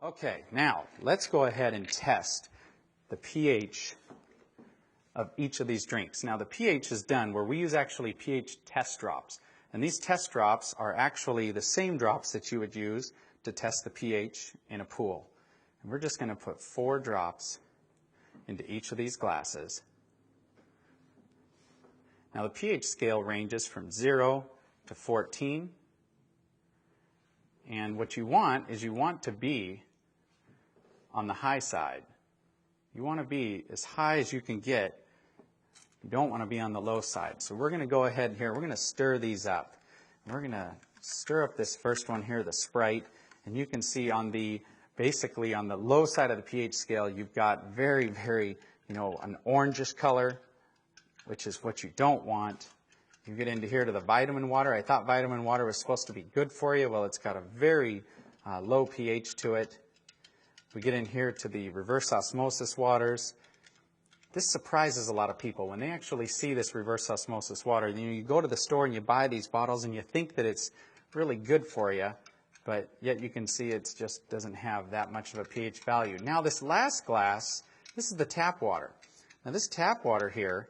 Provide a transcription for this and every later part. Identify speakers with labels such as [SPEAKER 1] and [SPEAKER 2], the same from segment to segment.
[SPEAKER 1] Okay, now let's go ahead and test the pH of each of these drinks. Now the pH is done where we use actually pH test drops. And these test drops are actually the same drops that you would use to test the pH in a pool. And we're just going to put 4 drops into each of these glasses. Now the pH scale ranges from 0 to 14. And what you want is you want to be on the high side. You want to be as high as you can get. You don't want to be on the low side. So we're going to go ahead here. We're going to stir these up. We're going to stir up this first one here, the Sprite. And you can see on the, basically on the low side of the pH scale, you've got very, an orangish color, which is what you don't want. You get into here to the vitamin water. I thought vitamin water was supposed to be good for you. Well, it's got a very low pH to it. We get in here to the reverse osmosis waters. This surprises a lot of people. When they actually see this reverse osmosis water, you go to the store and you buy these bottles and you think that it's really good for you, but yet you can see it just doesn't have that much of a pH value. Now this last glass, this is the tap water. Now this tap water here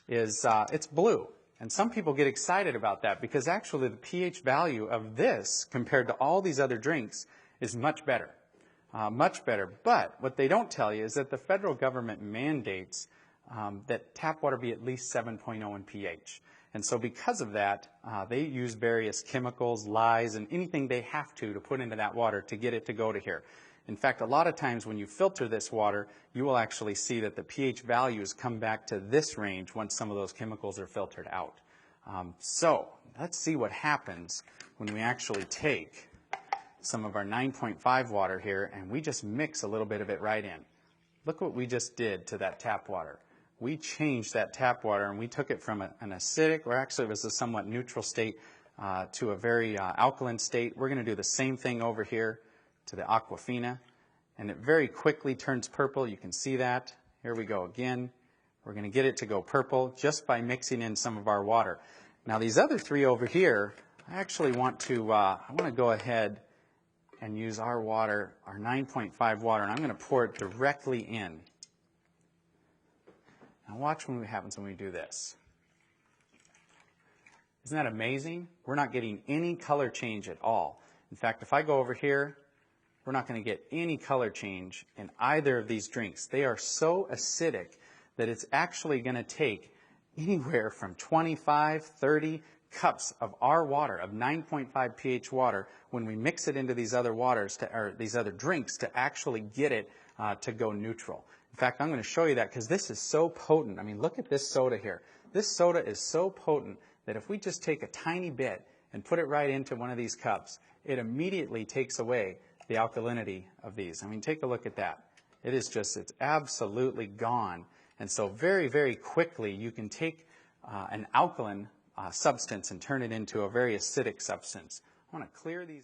[SPEAKER 1] is, it's blue. And some people get excited about that because actually the pH value of this compared to all these other drinks is much better. Much better. But what they don't tell you is that the federal government mandates that tap water be at least 7.0 in pH. And so because of that, they use various chemicals, lyes, and anything they have to put into that water to get it to go to here. In fact, a lot of times when you filter this water, you will actually see that the pH values come back to this range once some of those chemicals are filtered out. So let's see what happens when we actually take some of our 9.5 water here and we just mix a little bit of it right in. Look what we just did to that tap water. We changed that tap water and we took it from an acidic, or actually it was a somewhat neutral state, to a very alkaline state. We're going to do the same thing over here to the Aquafina, and it very quickly turns purple. You can see that. Here we go again. We're going to get it to go purple just by mixing in some of our water. Now these other 3 over here, I actually want to go ahead and use our water, our 9.5 water, and I'm going to pour it directly in. Now watch what happens when we do this. Isn't that amazing? We're not getting any color change at all. In fact, if I go over here, we're not going to get any color change in either of these drinks. They are so acidic that it's actually going to take anywhere from 25, 30 cups of our water, of 9.5 pH water, when we mix it into these other waters, or these other drinks, to actually get it to go neutral. In fact, I'm going to show you that because this is so potent. I mean, look at this soda here. This soda is so potent that if we just take a tiny bit and put it right into one of these cups, it immediately takes away the alkalinity of these. I mean, take a look at that. It is just, it's absolutely gone. And so very, very quickly you can take an alkaline substance and turn it into a very acidic substance. I want to clear these.